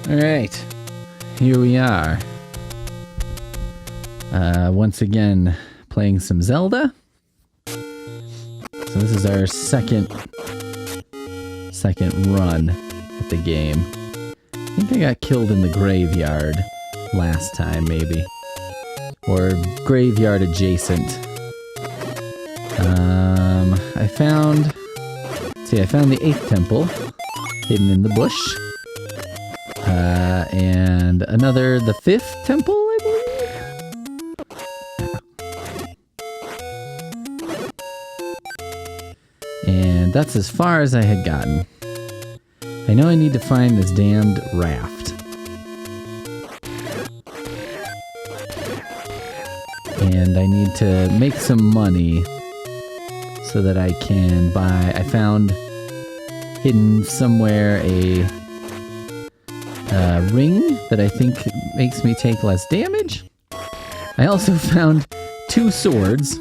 Alright, here we are. Once again, playing some Zelda. So this is our second run at the game. I think I got killed in the graveyard last time, maybe. Or graveyard adjacent. I found the 8th temple hidden in the bush. And the 5th temple, I believe? And that's as far as I had gotten. I know I need to find this damned raft. And I need to make some money so that I can buy... I found hidden somewhere a ring that I think makes me take less damage. I also found 2 swords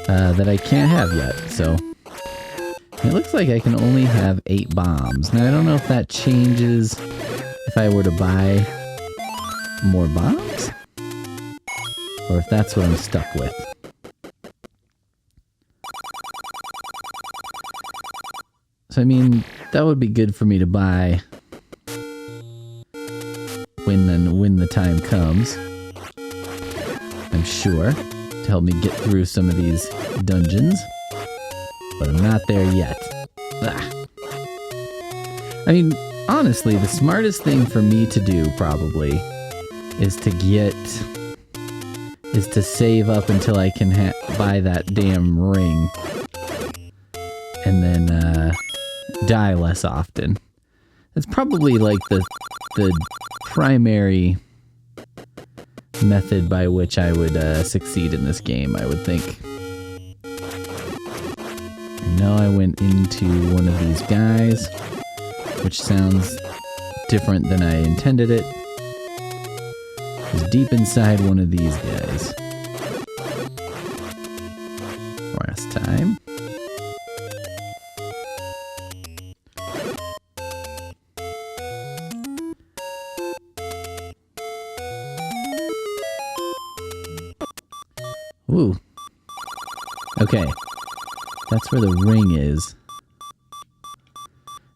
that I can't have yet, so... It looks like I can only have 8 bombs. Now, I don't know if that changes if I were to buy more bombs, or if that's what I'm stuck with. So, I mean, that would be good for me to buy when the time comes, I'm sure, to help me get through some of these dungeons. But I'm not there yet. Ugh. I mean, honestly, the smartest thing for me to do, probably, is to save up until I can buy that damn ring. And then, die less often. That's probably, like, the primary method by which I would, succeed in this game, I would think. Now I went into one of these guys, which sounds different than I intended it. It was deep inside one of these guys. Last time. Ooh. Okay. That's where the ring is.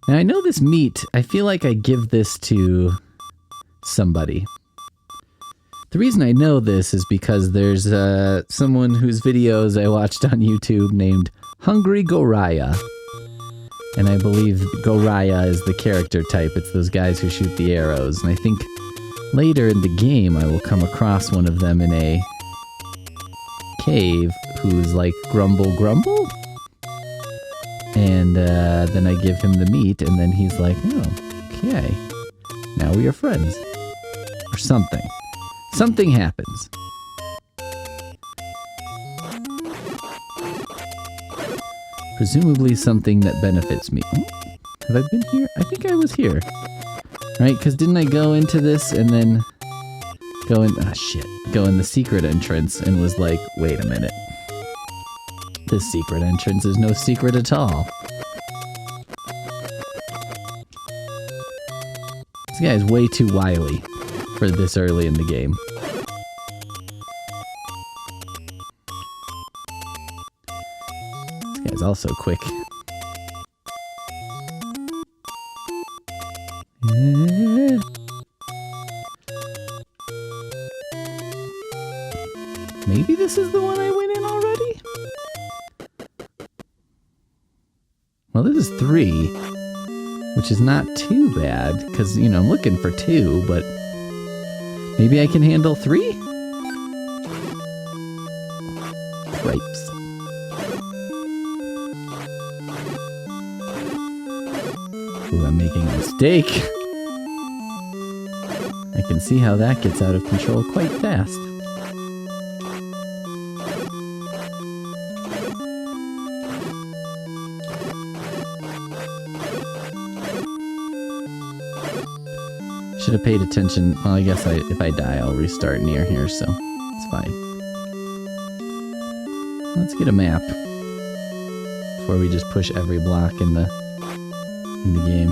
Now I know this meat, I feel like I give this to somebody. The reason I know this is because there's someone whose videos I watched on YouTube named Hungry Goraya. And I believe Goraya is the character type. It's those guys who shoot the arrows. And I think later in the game I will come across one of them in a cave who's like Grumble Grumble? And then I give him the meat, and then he's like, oh, okay. Now we are friends. Or something. Something happens. Presumably something that benefits me. Oh, have I been here? I think I was here. Right, because didn't I go into this and then go in... Ah, shit. Go in the secret entrance and was like, wait a minute. This secret entrance is no secret at all. This guy is way too wily for this early in the game. This guy's also quick. Yeah. Maybe this is the one I went in already? Well, this is 3, which is not too bad, because, you know, I'm looking for 2, but maybe I can handle 3? Cripes. Ooh, I'm making a mistake. I can see how that gets out of control quite fast. Should have paid attention. Well, I guess if I die, I'll restart near here, so it's fine. Let's get a map before we just push every block in the game.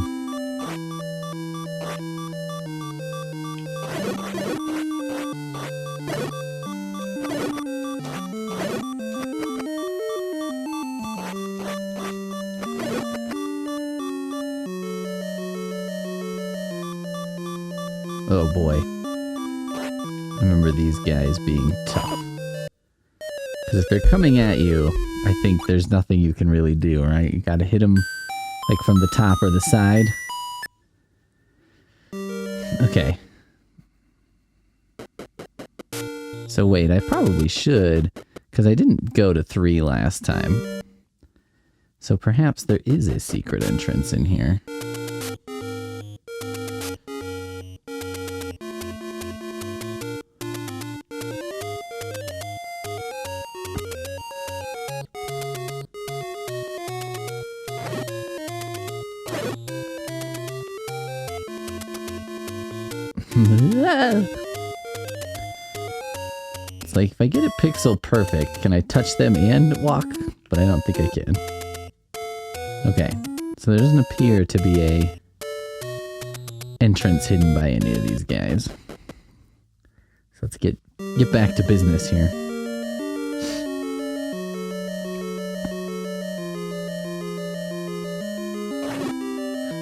Oh boy. I remember these guys being tough. Because if they're coming at you, I think there's nothing you can really do, right? You gotta hit them, like, from the top or the side. Okay. So wait, I probably should, because I didn't go to 3 last time. So perhaps there is a secret entrance in here. It's like, if I get it pixel perfect, can I touch them and walk? But I don't think I can. Okay, so there doesn't appear to be a entrance hidden by any of these guys. So let's get back to business here.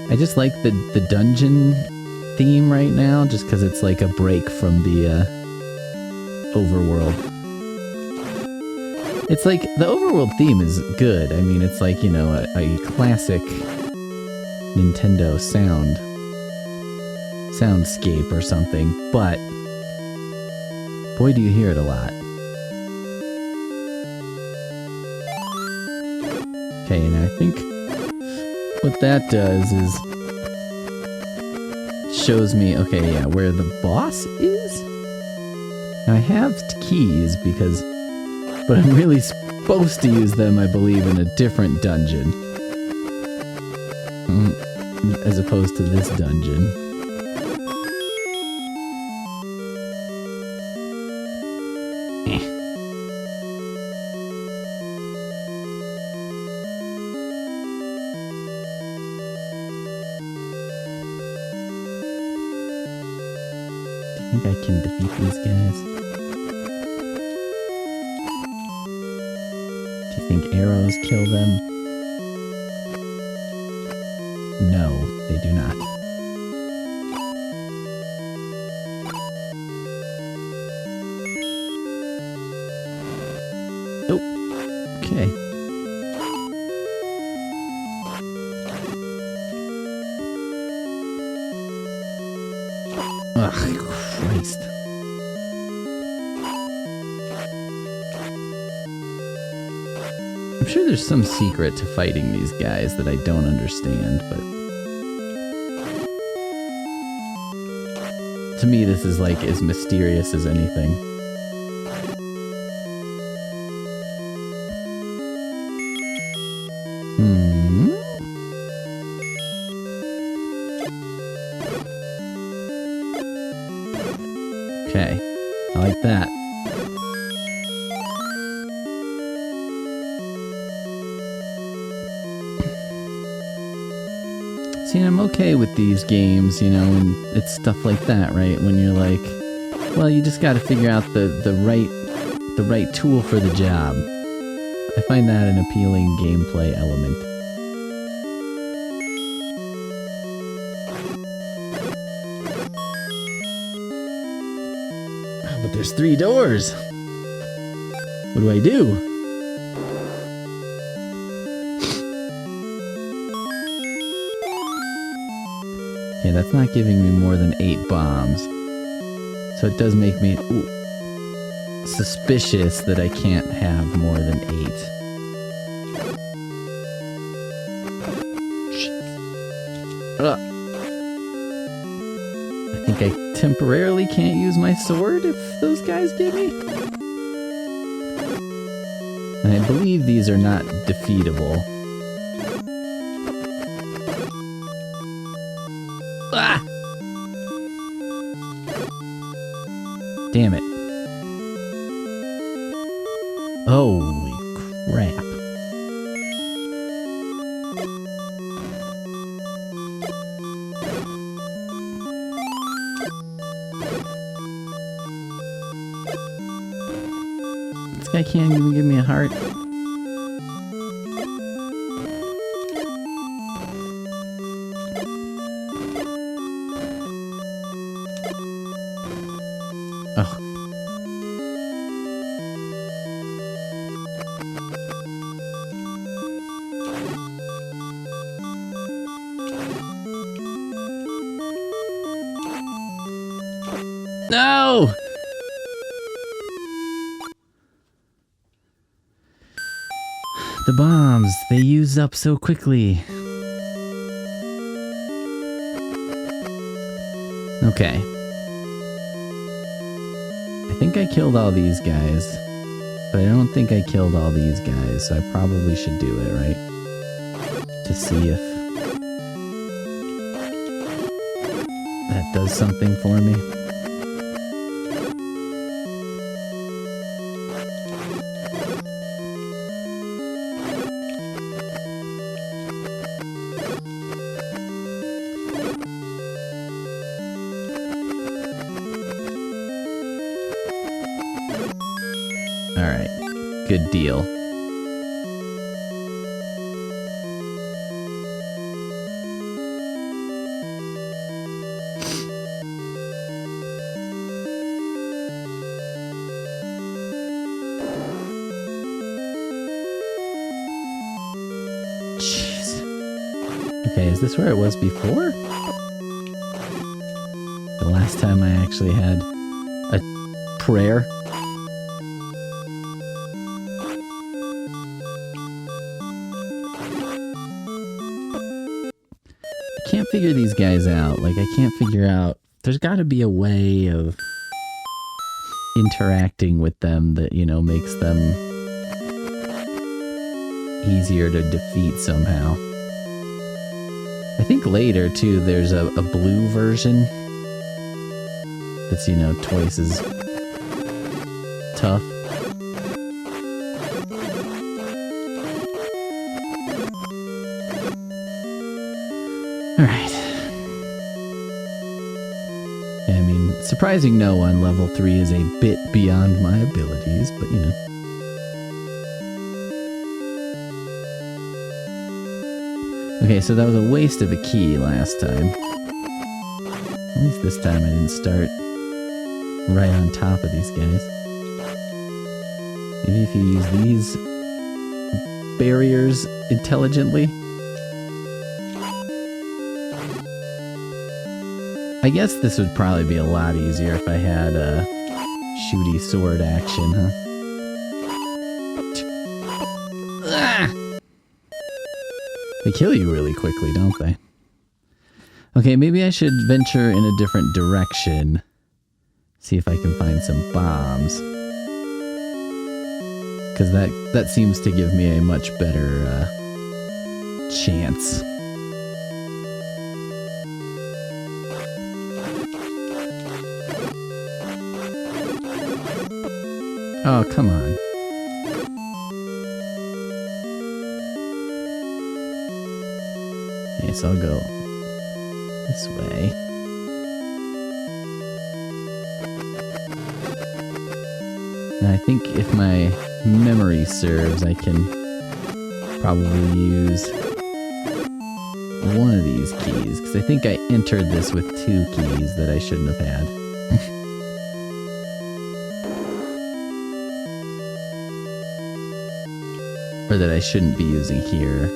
I just like the dungeon theme right now, just because it's like a break from the overworld. It's like, the overworld theme is good. I mean, it's like, you know, a classic Nintendo soundscape or something, but boy, do you hear it a lot. Okay, and I think what that does is shows me, okay, yeah, where the boss is. Now I have keys but I'm really supposed to use them, I believe, in a different dungeon. As opposed to this dungeon. Do you think I can defeat these guys? Do you think arrows kill them? No, they do not. Oh, okay. Ugh, Christ. I'm sure there's some secret to fighting these guys that I don't understand, but to me this is like as mysterious as anything. Okay, I like that. See, I'm okay with these games, you know, and it's stuff like that, right? When you're like, well, you just gotta figure out the right tool for the job. I find that an appealing gameplay element. But there's 3 doors. What do I do? Okay, that's not giving me more than 8 bombs. So it does make me suspicious that I can't have more than 8. Ugh. I think I temporarily can't use my sword if those guys get me. And I believe these are not defeatable. Ah! Damn it. Holy crap. This guy can't even give me a heart. The bombs, they use up so quickly. Okay. I think I killed all these guys, but I don't think I killed all these guys, so I probably should do it, right? To see if that does something for me. Alright, good deal. Jeez. Okay, is this where it was before? The last time I actually had a prayer? Can't figure these guys out. Like, I can't figure out... There's got to be a way of interacting with them that, you know, makes them easier to defeat somehow. I think later, too, there's a blue version that's, you know, twice as tough. Alright. I mean, surprising no one, level 3 is a bit beyond my abilities, but you know. Okay, so that was a waste of a key last time. At least this time I didn't start right on top of these guys. Maybe if you use these barriers intelligently. I guess this would probably be a lot easier if I had a shooty sword action, huh? Ah! They kill you really quickly, don't they? Okay, maybe I should venture in a different direction. See if I can find some bombs. Because that seems to give me a much better chance. Oh, come on. Okay, so I'll go this way. And I think if my memory serves, I can probably use one of these keys. Because I think I entered this with 2 keys that I shouldn't have had. Or that I shouldn't be using here.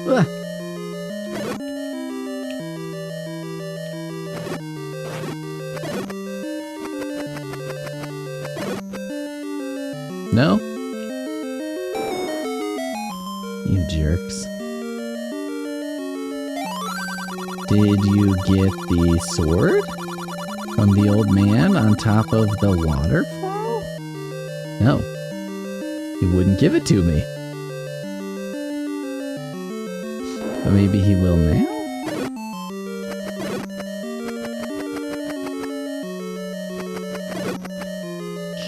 Ah. No? You jerks. Did you get the sword from the old man on top of the waterfall? No. He wouldn't give it to me. But maybe he will now?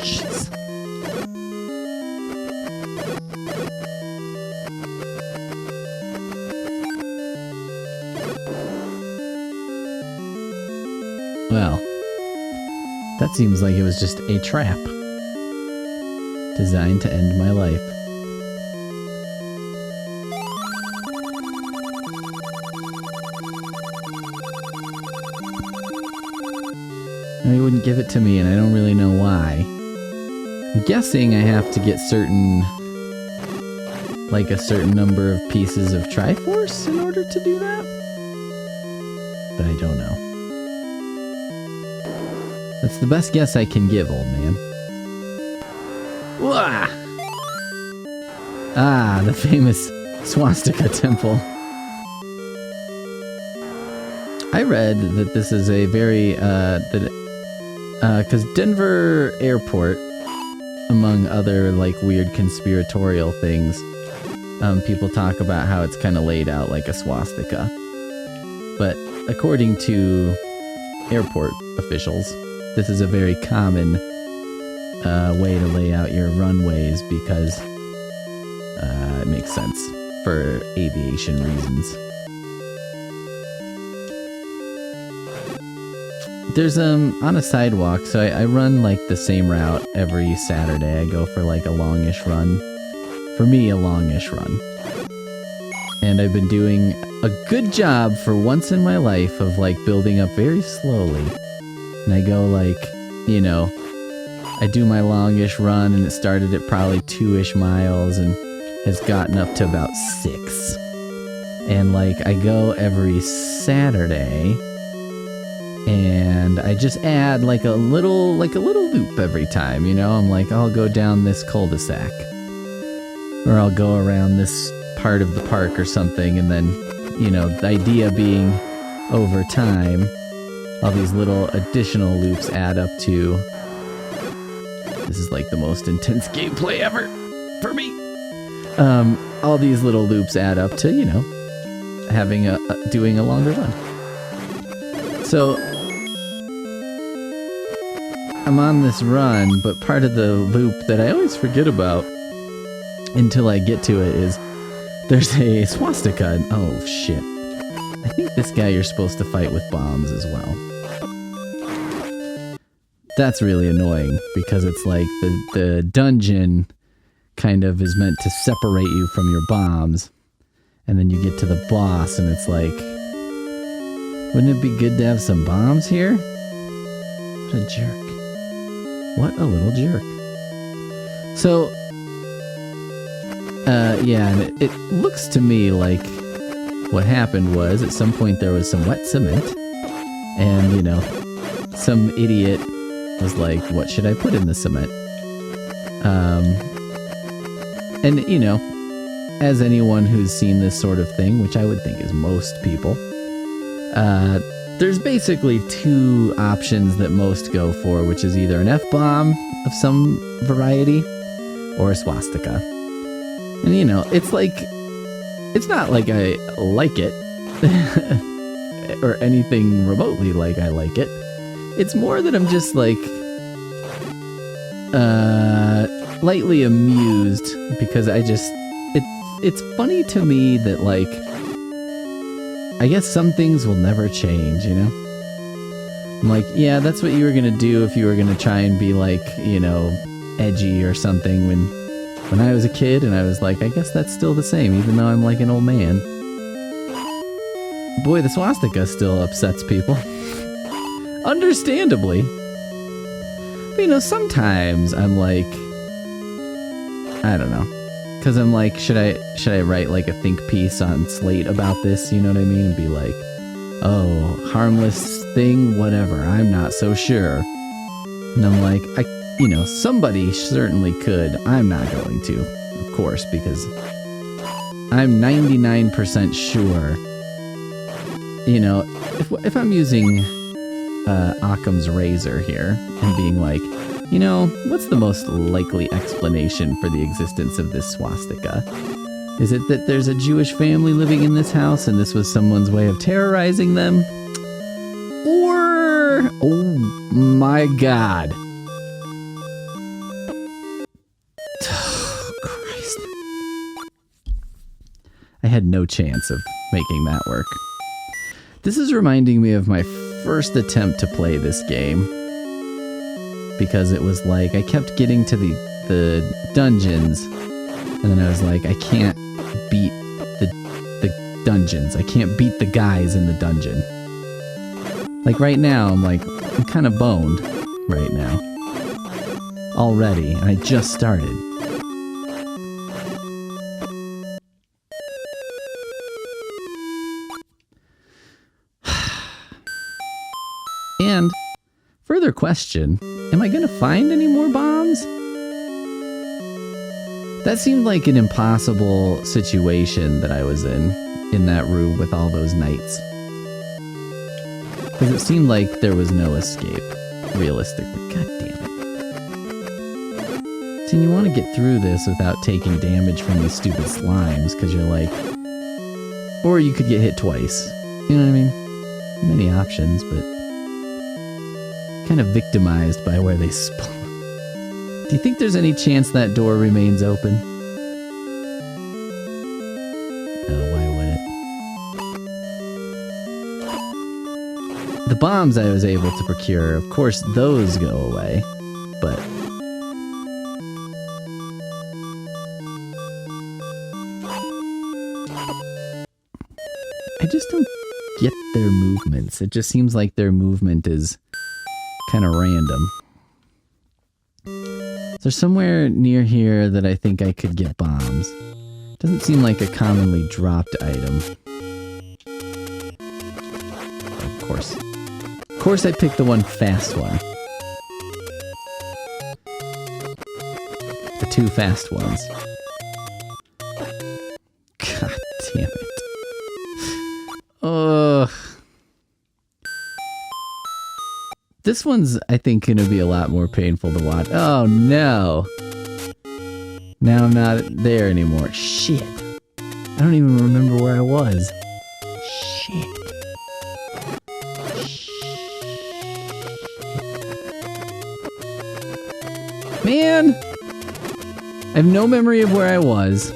Jeez. Well, that seems like it was just a trap designed to end my life. And he wouldn't give it to me, and I don't really know why. I'm guessing I have to get certain like a certain number of pieces of Triforce in order to do that. But I don't know. That's the best guess I can give, old man. Wah! Ah, the famous swastika temple. I read that this is a very, because Denver Airport, among other, like, weird conspiratorial things, people talk about how it's kind of laid out like a swastika. But according to airport officials, this is a very common way to lay out your runways because it makes sense for aviation reasons. There's on a sidewalk, so I run like the same route every Saturday. I go for like a longish run. For me, a longish run. And I've been doing a good job for once in my life of like building up very slowly. And I go like, you know, I do my longish run and it started at probably 2-ish miles and has gotten up to about 6. And like I go every Saturday and I just add like a little loop every time, you know? I'm like, I'll go down this cul-de-sac or I'll go around this part of the park or something, and then, you know, the idea being over time all these little additional loops add up to, this is like the most intense gameplay ever for me. All these little loops add up to, you know, having doing a longer run. So I'm on this run, but part of the loop that I always forget about until I get to it is there's a swastika. Oh shit. I think this guy you're supposed to fight with bombs as well. That's really annoying because it's like the dungeon kind of is meant to separate you from your bombs, and then you get to the boss and it's like, wouldn't it be good to have some bombs here? What a jerk. What a little jerk. So, yeah, and it looks to me like what happened was at some point there was some wet cement, and, you know, some idiot was like, what should I put in the cement? And, you know, as anyone who's seen this sort of thing, which I would think is most people, there's basically 2 options that most go for, which is either an F-bomb of some variety or a swastika. And, you know, it's like, it's not like I like it or anything remotely like I like it. It's more that I'm just like lightly amused because I just, it's funny to me that, like, I guess some things will never change, you know? I'm like, yeah, that's what you were gonna do if you were gonna try and be like, you know, edgy or something when I was a kid, and I was like, I guess that's still the same, even though I'm like an old man. Boy, the swastika still upsets people. Understandably. But, you know, sometimes I'm like, I don't know. Because I'm like, should I write like a think piece on Slate about this, you know what I mean? And be like, oh, harmless thing, whatever, I'm not so sure. And I'm like, you know, somebody certainly could. I'm not going to, of course, because I'm 99% sure, you know, if I'm using Occam's razor here and being like, you know, what's the most likely explanation for the existence of this swastika? Is it that there's a Jewish family living in this house and this was someone's way of terrorizing them? Or, oh my god. Oh, Christ. I had no chance of making that work. This is reminding me of my first attempt to play this game. Because it was like, I kept getting to the dungeons, and then I was like, I can't beat the dungeons. I can't beat the guys in the dungeon. Like right now, I'm kind of boned right now. Already, and I just started. another question. Am I gonna find any more bombs? That seemed like an impossible situation that I was in that room with all those knights. Because it seemed like there was no escape, realistically. God damn it. See, you want to get through this without taking damage from these stupid slimes, because you're like... Or you could get hit twice. You know what I mean? Many options, but... kind of victimized by where they spawn. Do you think there's any chance that door remains open? No, why would it? The bombs I was able to procure, of course, those go away, but... I just don't get their movements. It just seems like their movement is kind of random. There's somewhere near here that I think I could get bombs. Doesn't seem like a commonly dropped item. Of course. Of course I picked the one fast one. The two fast ones. God damn it. Ugh. This one's, I think, going to be a lot more painful to watch. Oh, no. Now I'm not there anymore. Shit. I don't even remember where I was. Shit. Man! I have no memory of where I was.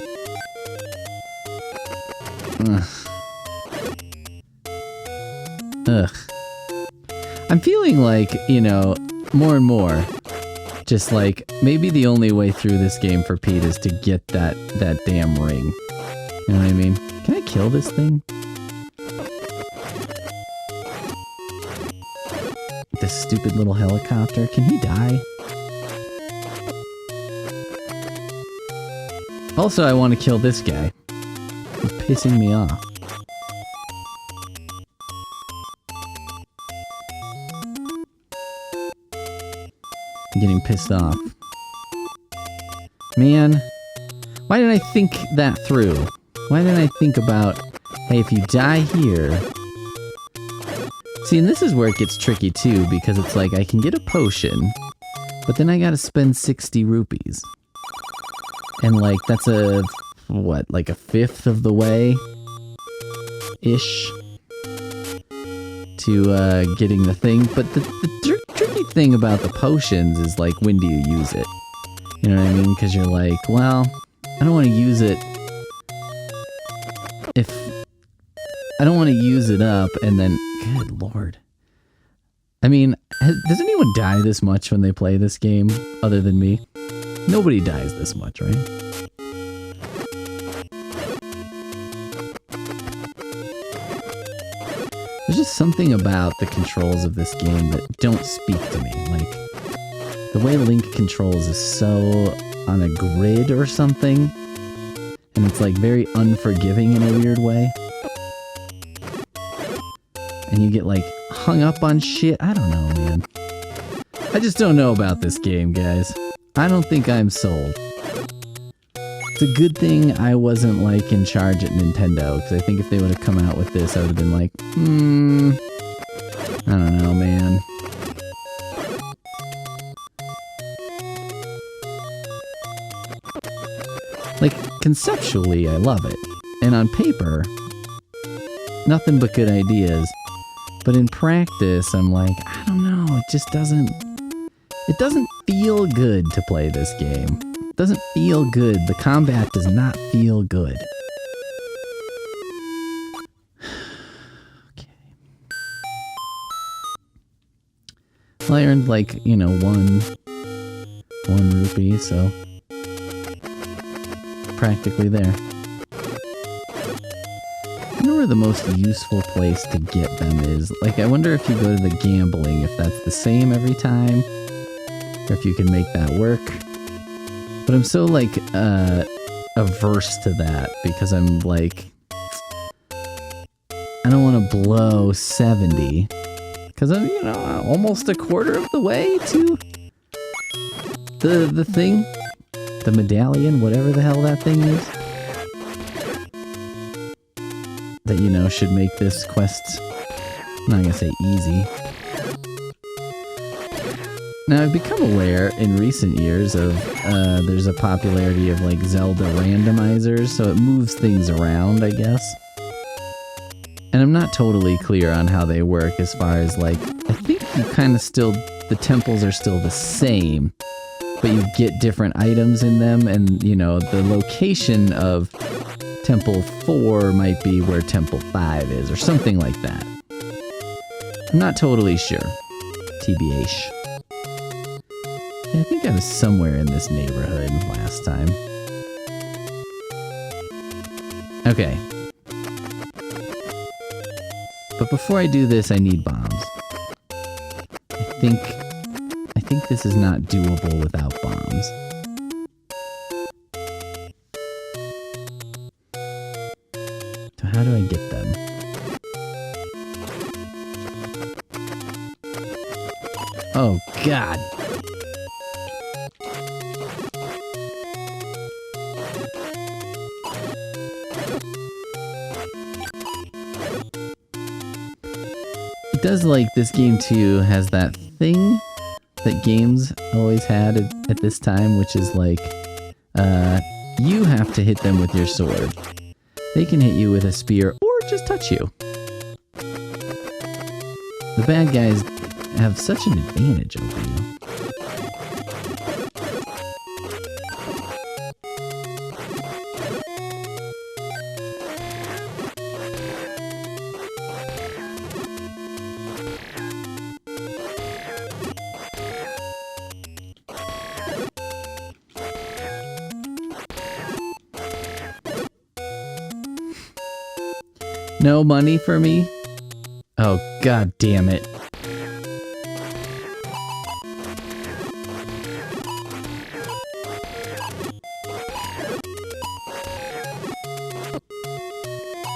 Ugh. Ugh. I'm feeling like, you know, more and more, just like, maybe the only way through this game for Pete is to get that damn ring. You know what I mean? Can I kill this thing? This stupid little helicopter, can he die? Also, I want to kill this guy. He's pissing me off. I'm getting pissed off. Man, why didn't I think that through? Why didn't I think about, hey, if you die here... See, and this is where it gets tricky too, because it's like, I can get a potion, but then I gotta spend 60 rupees. And like, that's a, what, like a fifth of the way? Ish. To getting the thing, but the tricky thing about the potions is like, when do you use it? You know what I mean? Because you're like, well, I don't want to use it if I don't want to use it up and then, good lord. I mean, does anyone die this much when they play this game other than me? Nobody dies this much, right? There's just something about the controls of this game that don't speak to me. Like, the way Link controls is so on a grid or something, and it's like very unforgiving in a weird way. And you get like hung up on shit. I don't know, man. I just don't know about this game, guys. I don't think I'm sold. It's a good thing I wasn't like in charge at Nintendo, because I think if they would have come out with this, I would have been like, I don't know, man. Like, conceptually, I love it. And on paper, nothing but good ideas. But in practice, I'm like, I don't know, it just doesn't... It doesn't feel good to play this game. It doesn't feel good. The combat does not feel good. Okay. Well, I earned like, you know, one rupee, so... practically there. I wonder where the most useful place to get them is. Like, I wonder if you go to the gambling, if that's the same every time, or if you can make that work. But I'm so, like, averse to that, because I'm like, I don't want to blow 70, Because I'm, you know, almost a quarter of the way to the thing. The medallion, whatever the hell that thing is. That, you know, should make this quest, I'm not gonna say easy. Now, I've become aware in recent years of, there's a popularity of, like, Zelda randomizers, so it moves things around, I guess. And I'm not totally clear on how they work as far as, like, I think you kind of still, the temples are still the same, but you get different items in them, and, you know, the location of Temple 4 might be where Temple 5 is, or something like that. I'm not totally sure. TBH. I think I was somewhere in this neighborhood last time. Okay. But before I do this, I need bombs. I think this is not doable without bombs. So how do I get them? Oh, God! It does, like, this game too has that thing that games always had at this time, which is like, you have to hit them with your sword. They can hit you with a spear or just touch you. The bad guys have such an advantage over you. No money for me? Oh, God damn it.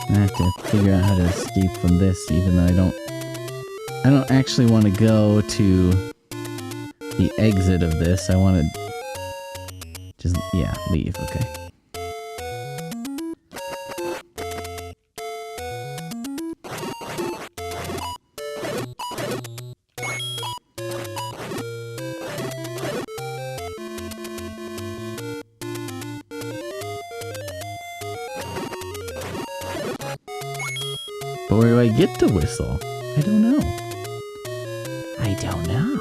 I have to figure out how to escape from this, even though I don't actually want to go to the exit of this. I want to just, yeah, leave, okay. But where do I get the whistle? I don't know. I don't know.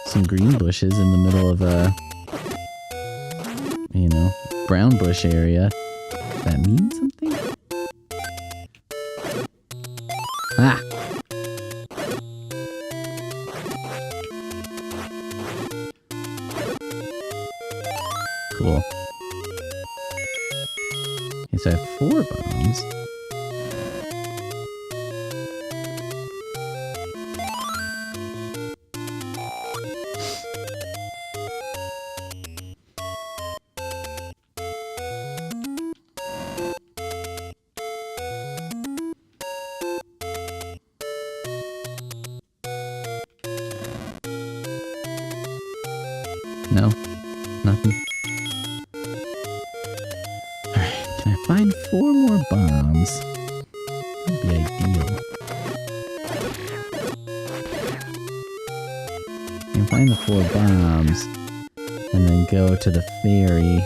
Some green bushes in the middle of a, you know, brown bush area. Does that mean something? Ah! Cool. Okay, so I have 4 bombs. No, nothing. Alright, can I find 4 more bombs? That'd be ideal. I can find the 4 bombs, and then go to the ferry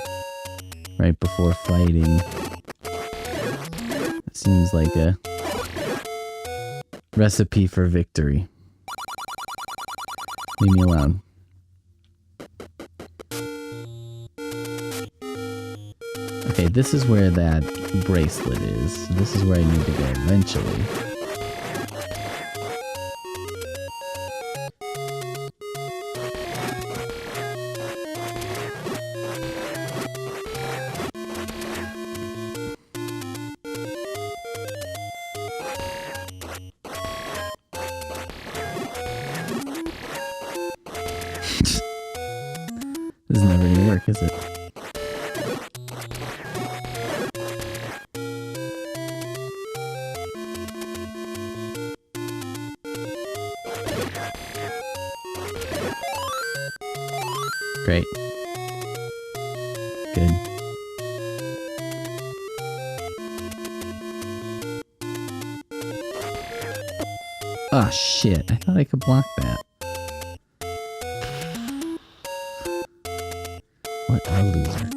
right before fighting. That seems like a recipe for victory. Leave me alone. Okay, this is where that bracelet is. This is where I need to go eventually. This is never gonna work, is it? Great. Good. Oh shit, I thought I could block that. What a loser.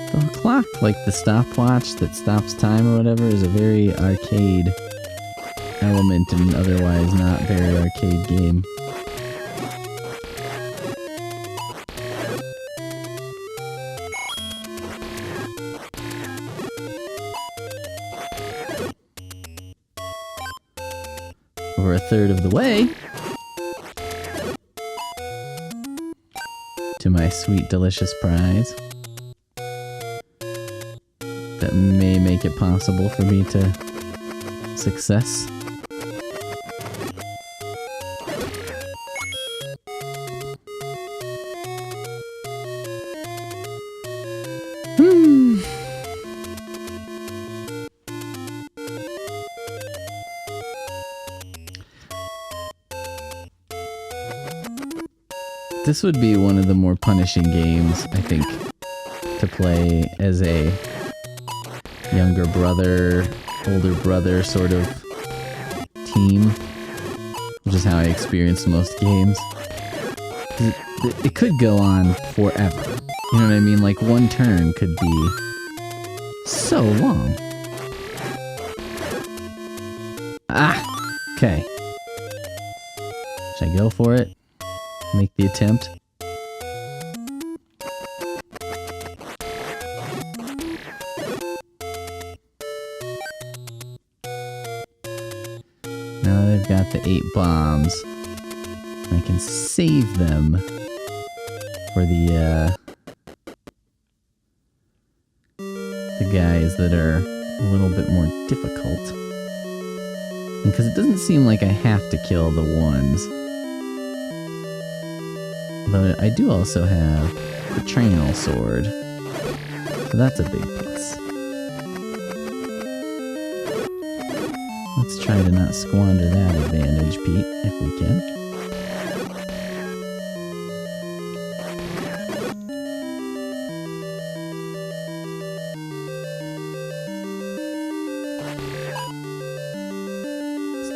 The clock, like the stopwatch that stops time or whatever, is a very arcade element in an otherwise not very arcade game. We're a third of the way to my sweet, delicious prize. That may make it possible for me to success. This would be one of the more punishing games, I think, to play as a younger brother, older brother sort of team, which is how I experienced most games. It could go on forever. You know what I mean? Like, one turn could be so long. Ah! Okay. Should I go for it? Make the attempt? Now that I've got the 8 bombs, I can save them for the guys that are a little bit more difficult. And because it doesn't seem like I have to kill the ones. Though I do also have the Trainal Sword, so that's a big plus. Let's try to not squander that advantage, Pete, if we can.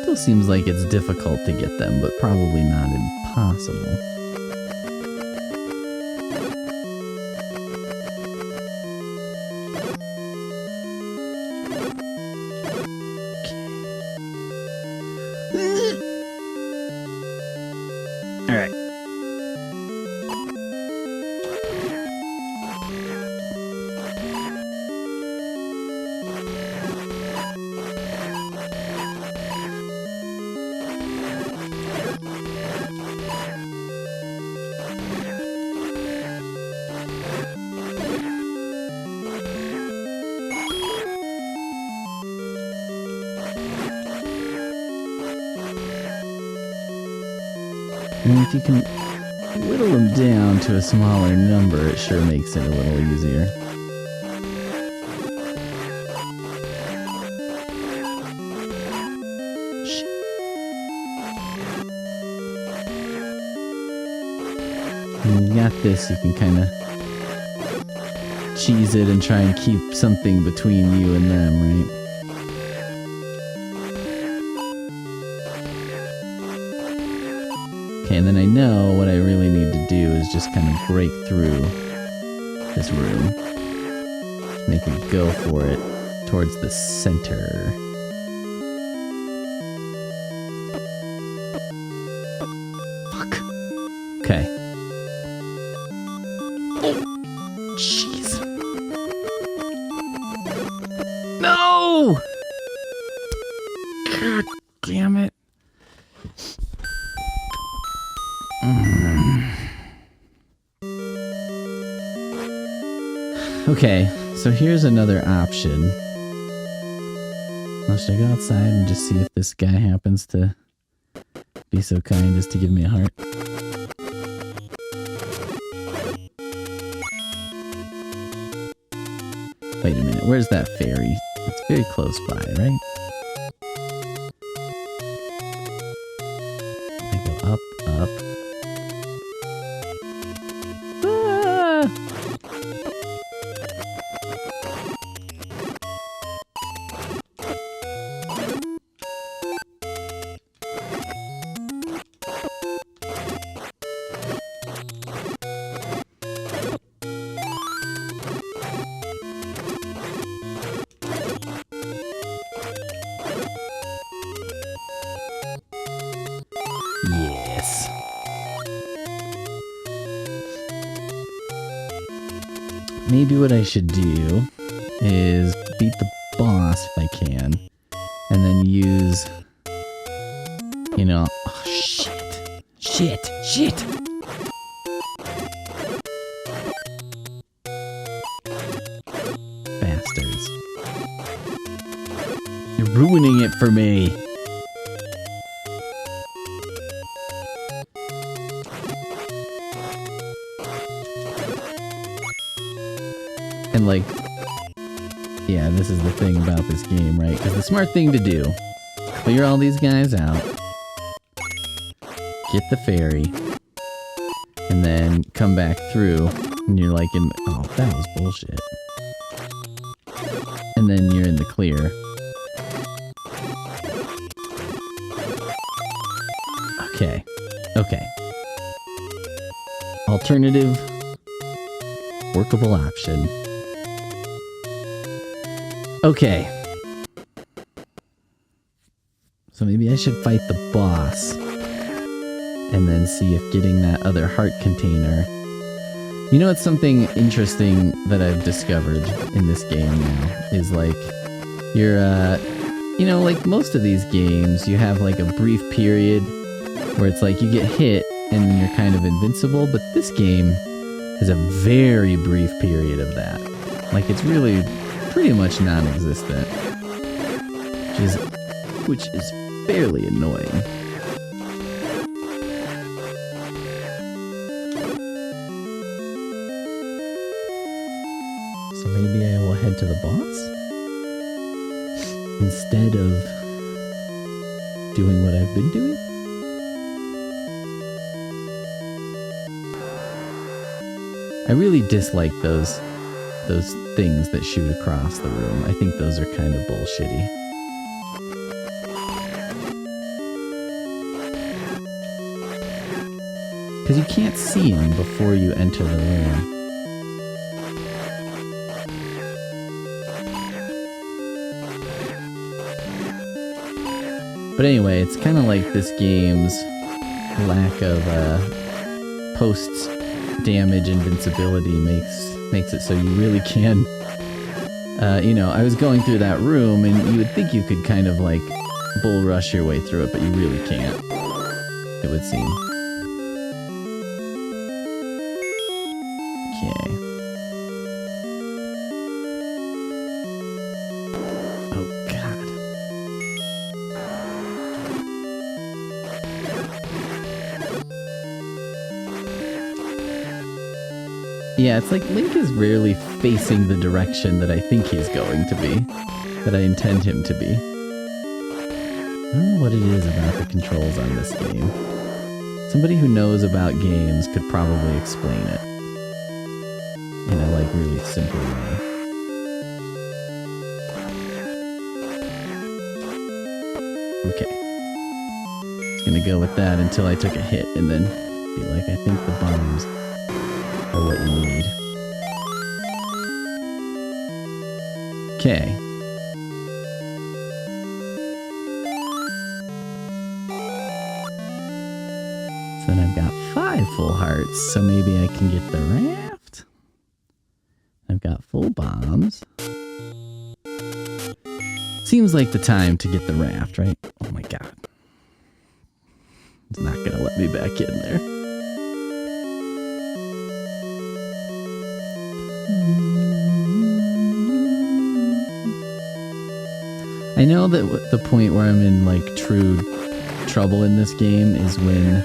Still seems like it's difficult to get them, but probably not impossible. Alright. I mean, if you can whittle them down to a smaller number, it sure makes it a little easier. When you got this, you can kind of cheese it and try and keep something between you and them, right? Okay, and then I know what I really need to do is just kind of break through this room. Make a go for it towards the center. Fuck. Okay. Oh, jeez. No! God damn it. Okay, so here's another option. Well, should I go outside and just see if this guy happens to be so kind as to give me a heart? Wait a minute, where's that fairy? It's very close by, right? I go up, up. Ah! Yes. Maybe what I should do is beat the boss if I can, and then use, you know, oh shit, shit. Bastards. You're ruining it for me. And like, yeah, this is the thing about this game, right? Because the smart thing to do, clear all these guys out, get the fairy, and then come back through, and you're like in, oh, that was bullshit. And then you're in the clear. Okay. Alternative, workable option. Okay. So maybe I should fight the boss and then see if getting that other heart container... You know, it's something interesting that I've discovered in this game now is like, you're, you know, like most of these games, you have like a brief period where it's like you get hit and you're kind of invincible, but this game has a very brief period of that. Like, it's really pretty much non-existent, which is fairly annoying. So maybe I will head to the boss instead of doing what I've been doing. I really dislike those things that shoot across the room. I think those are kind of bullshitty. Because you can't see them before you enter the room. But anyway, it's kind of like this game's lack of post-damage invincibility makes it so you really can, you know, I was going through that room and you would think you could kind of like bull rush your way through it, but you really can't, it would seem. Okay. Oh god. Yeah, it's like Link is rarely facing the direction that I think he's going to be, that I intend him to be. I don't know what it is about the controls on this game. Somebody who knows about games could probably explain it in a like really simple way. Okay. Just gonna go with that until I took a hit and then be like, I think the bombs are what you need. Okay. So then I've got 5 full hearts, so maybe I can get the raft. I've got full bombs. Seems like the time to get the raft, right? Oh my god. It's not gonna let me back in there. I know that the point where I'm in like true trouble in this game is when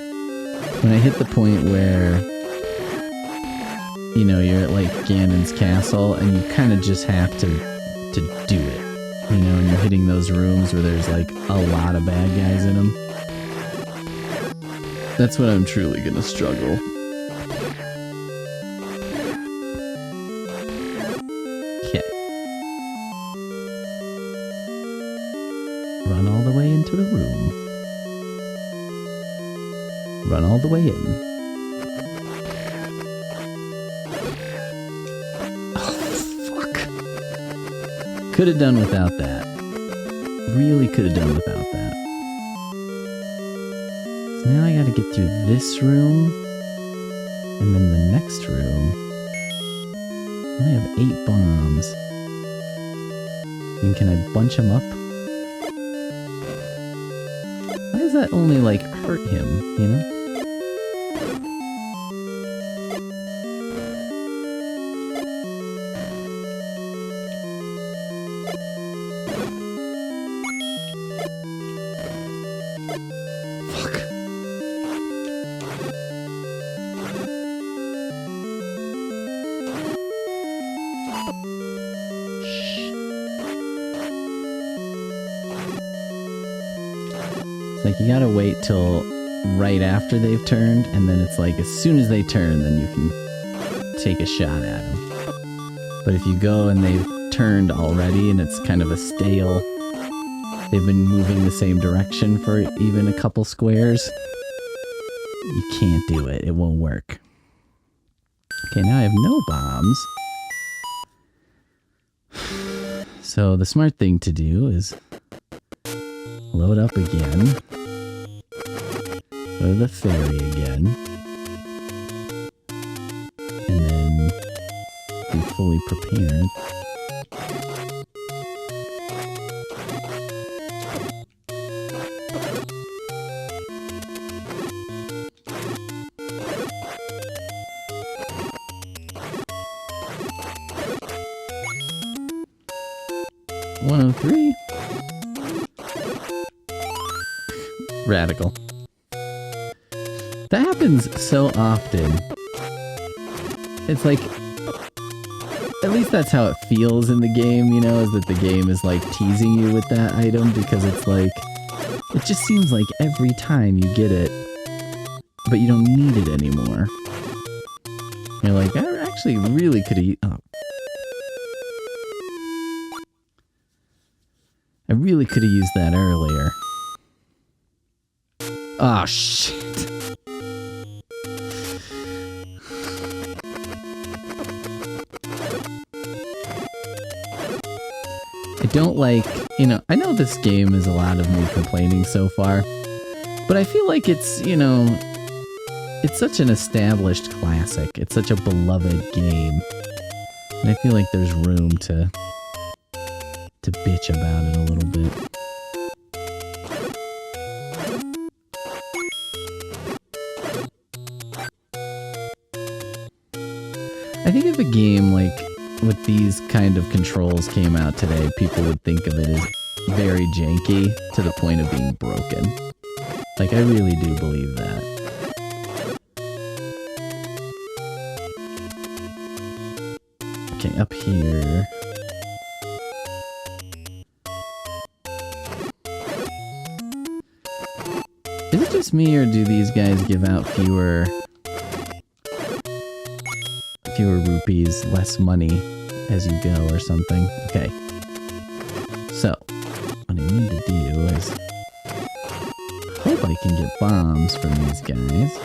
I hit the point where, you know, you're at like Ganon's castle and you kind of just have to do it. You know, and you're hitting those rooms where there's like a lot of bad guys in them. That's when I'm truly gonna struggle. Okay. Run all the way into the room. Run all the way in. Oh, fuck. Could have done without that. Really could have done without that. So now I gotta get through this room. And then the next room. I only have 8 bombs. And can I bunch them up? Why does that only, like, hurt him, you know? Like, you gotta wait till right after they've turned, and then it's like, as soon as they turn, then you can take a shot at them. But if you go and they've turned already, and it's kind of a stale, they've been moving the same direction for even a couple squares, you can't do it. It won't work. Okay, now I have no bombs. So the smart thing to do is load up again. Go to the ferry again. And then be fully prepared. $103. Radical. That happens so often. It's like, at least that's how it feels in the game, you know, is that the game is like teasing you with that item, because it's like, it just seems like every time you get it, but you don't need it anymore. You're like, I actually really could have, oh. I really could have used that earlier. Oh, shit. I don't like, you know, I know this game is a lot of me complaining so far, but I feel like it's, you know, it's such an established classic. It's such a beloved game. And I feel like there's room to bitch about it a little bit. I think if a game like with these kind of controls came out today, people would think of it as very janky to the point of being broken. Like, I really do believe that. Okay, up here. Is it just me, or do these guys give out fewer rupees, less money as you go or something? Okay. So, what I need to do is hope I can get bombs from these guys.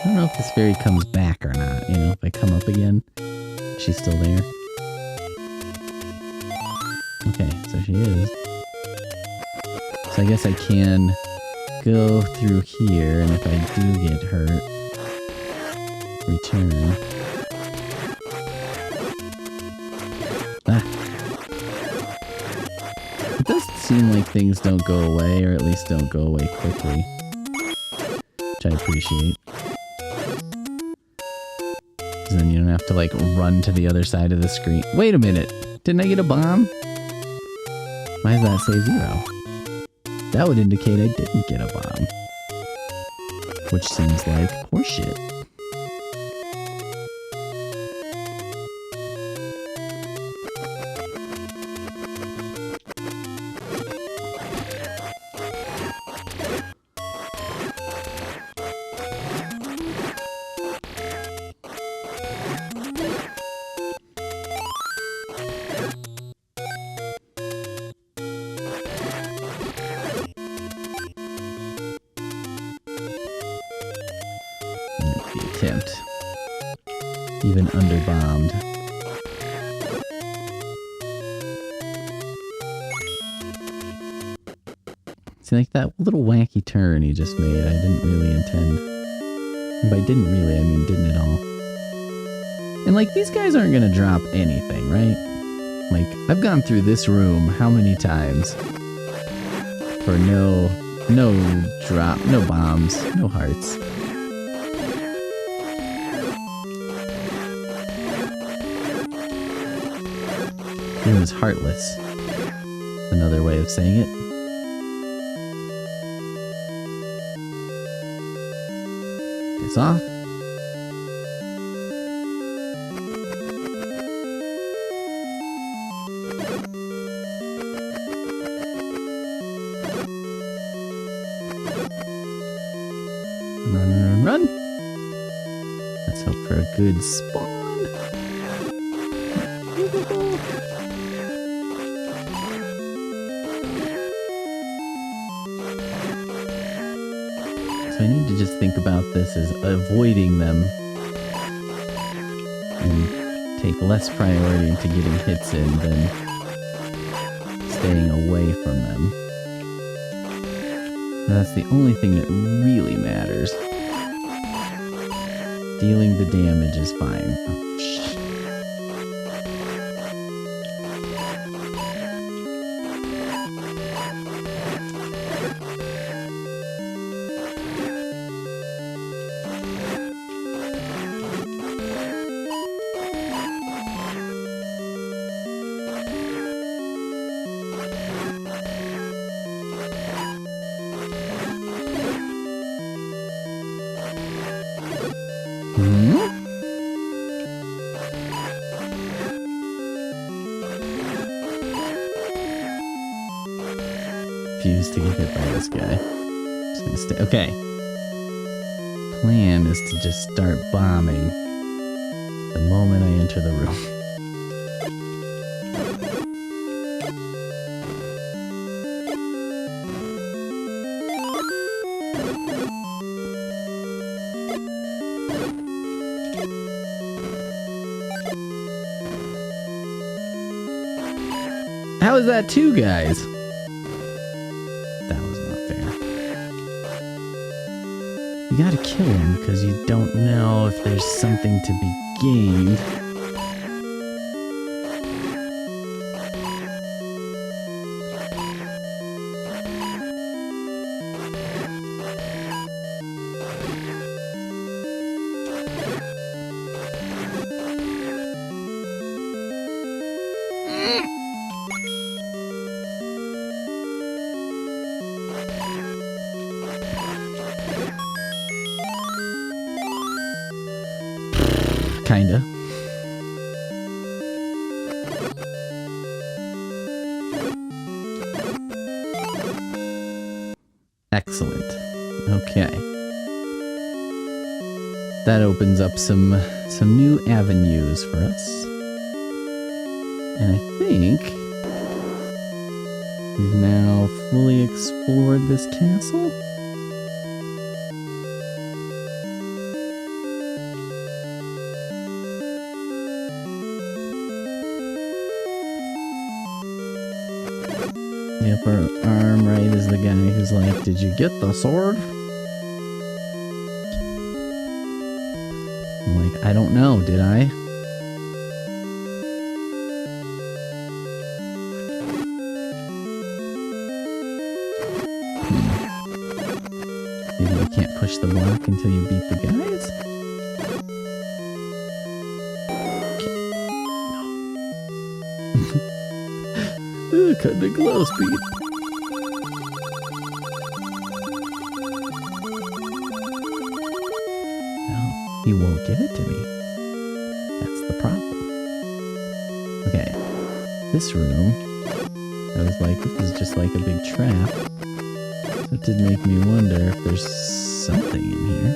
I don't know if this fairy comes back or not, you know, if I come up again, she's still there. Okay, so she is. So I guess I can go through here, and if I do get hurt, return. Ah. It does seem like things don't go away, or at least don't go away quickly. Which I appreciate. Because then you don't have to, like, run to the other side of the screen. Wait a minute! Didn't I get a bomb? Why does that say 0? That would indicate I didn't get a bomb. Which seems like horseshit. Attempt. Even underbombed. See, like that little wacky turn he just made, I didn't really intend. And by didn't really, I mean didn't at all. And like, these guys aren't gonna drop anything, right? Like, I've gone through this room how many times for no drop, no bombs, no hearts. It was heartless. Another way of saying it. Piss off. Run, run, run. Let's hope for a good spawn. So I need to just think about this as avoiding them and take less priority into getting hits in than staying away from them. And that's the only thing that really matters. Dealing the damage is fine. Oh, shit. Refuse to get hit by this guy. Just gonna stay. Okay. Plan is to just start bombing the moment I enter the room. How is that two guys? That was not fair. You gotta kill him because you don't know if there's something to be gained. Kinda. Excellent. Okay. That opens up some new avenues for us. And I think we've now fully explored this castle. The upper arm right is the guy who's like, did you get the sword? I'm like, I don't know, did I? Maybe you can't push the block until you beat the guys? Ooh, cutting it close, Pete. No, he won't give it to me. That's the problem. Okay, this room, I was like, this is just like a big trap. So it did make me wonder if there's something in here.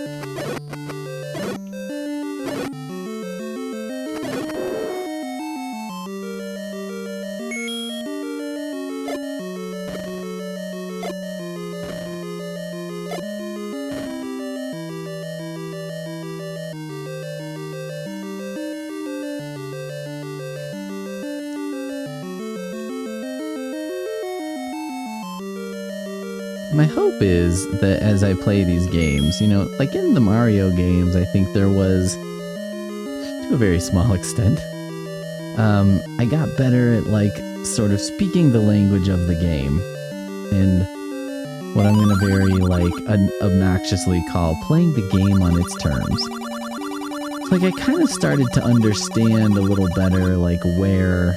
My hope is that as I play these games, you know, like in the Mario games, I think there was, to a very small extent, I got better at like sort of speaking the language of the game, and what I'm gonna very like obnoxiously call playing the game on its terms. So, like I kind of started to understand a little better like where,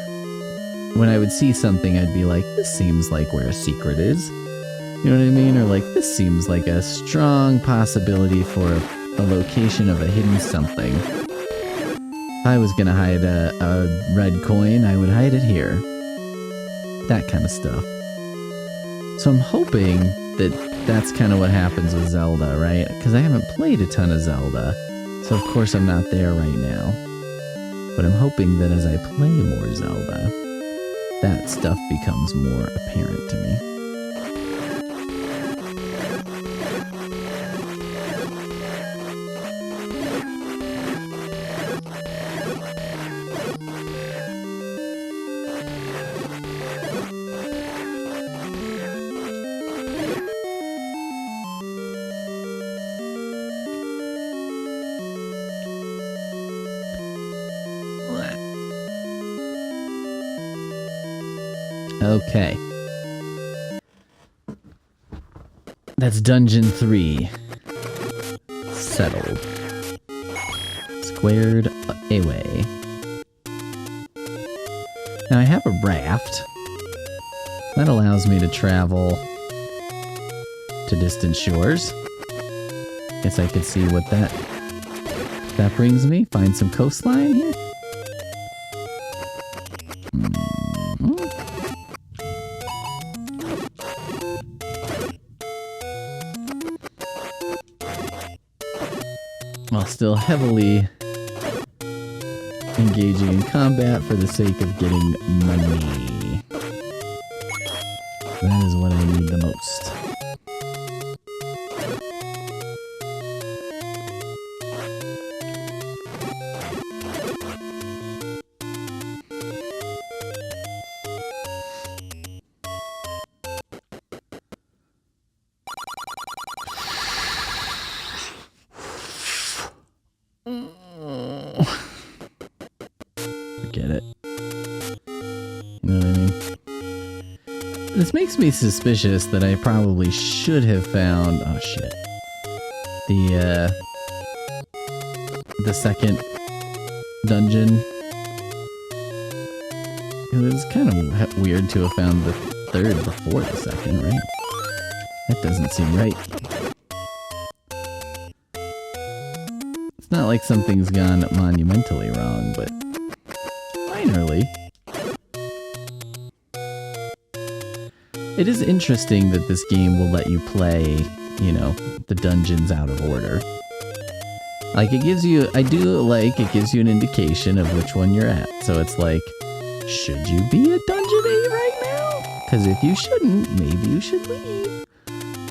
when I would see something, I'd be like, this seems like where a secret is. You know what I mean? Or like, this seems like a strong possibility for a location of a hidden something. If I was gonna hide a red coin, I would hide it here. That kind of stuff. So I'm hoping that that's kind of what happens with Zelda, right? Because I haven't played a ton of Zelda. So of course I'm not there right now. But I'm hoping that as I play more Zelda, that stuff becomes more apparent to me. Okay. That's Dungeon 3. Settled. Squared away. Now I have a raft. That allows me to travel to distant shores. Guess I could see what that brings me. Find some coastline here. While still heavily engaging in combat for the sake of getting money. That is what I need the most. Forget it. You know what I mean? This makes me suspicious that I probably should have found... Oh, shit. The second dungeon. It was kind of weird to have found the third before the second, right? That doesn't seem right. It's not like something's gone monumentally wrong, but minorly. It is interesting that this game will let you play, you know, the dungeons out of order. Like, it gives you, I do like, it gives you an indication of which one you're at. So it's like, should you be at Dungeon 8 right now? Because if you shouldn't, maybe you should leave.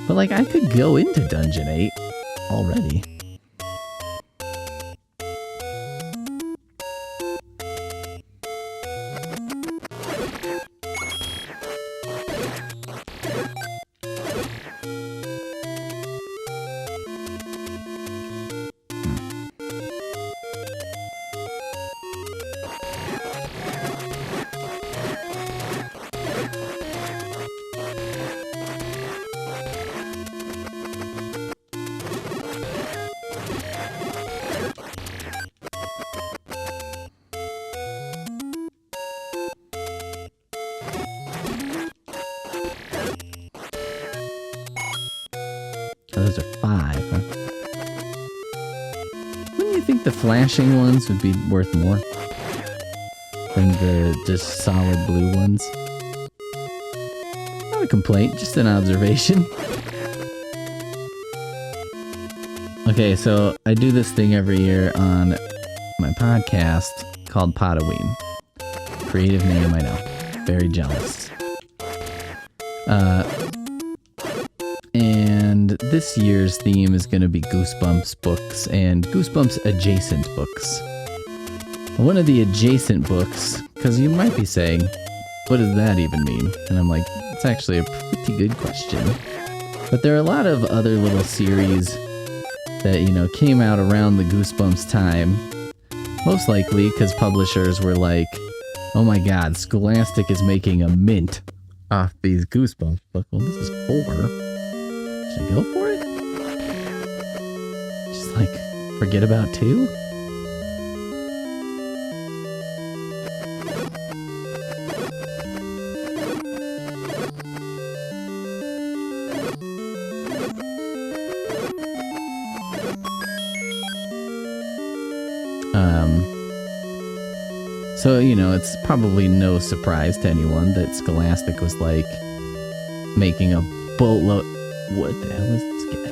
But like, I could go into Dungeon 8 already. Oh, those are 5, huh? Wouldn't you think the flashing ones would be worth more than the just solid blue ones? Not a complaint, just an observation. Okay, so I do this thing every year on my podcast called Potaween. Creative name, I know. Very jealous. And this year's theme is going to be Goosebumps books and Goosebumps adjacent books. One of the adjacent books, because you might be saying, what does that even mean? And I'm like, it's actually a pretty good question. But there are a lot of other little series that, you know, came out around the Goosebumps time. Most likely because publishers were like, oh my god, Scholastic is making a mint off these Goosebumps books. Well, this is 4. Should I go for it? Just like, forget about 2? So, you know, it's probably no surprise to anyone that Scholastic was like making a boatload. What the hell is this guy?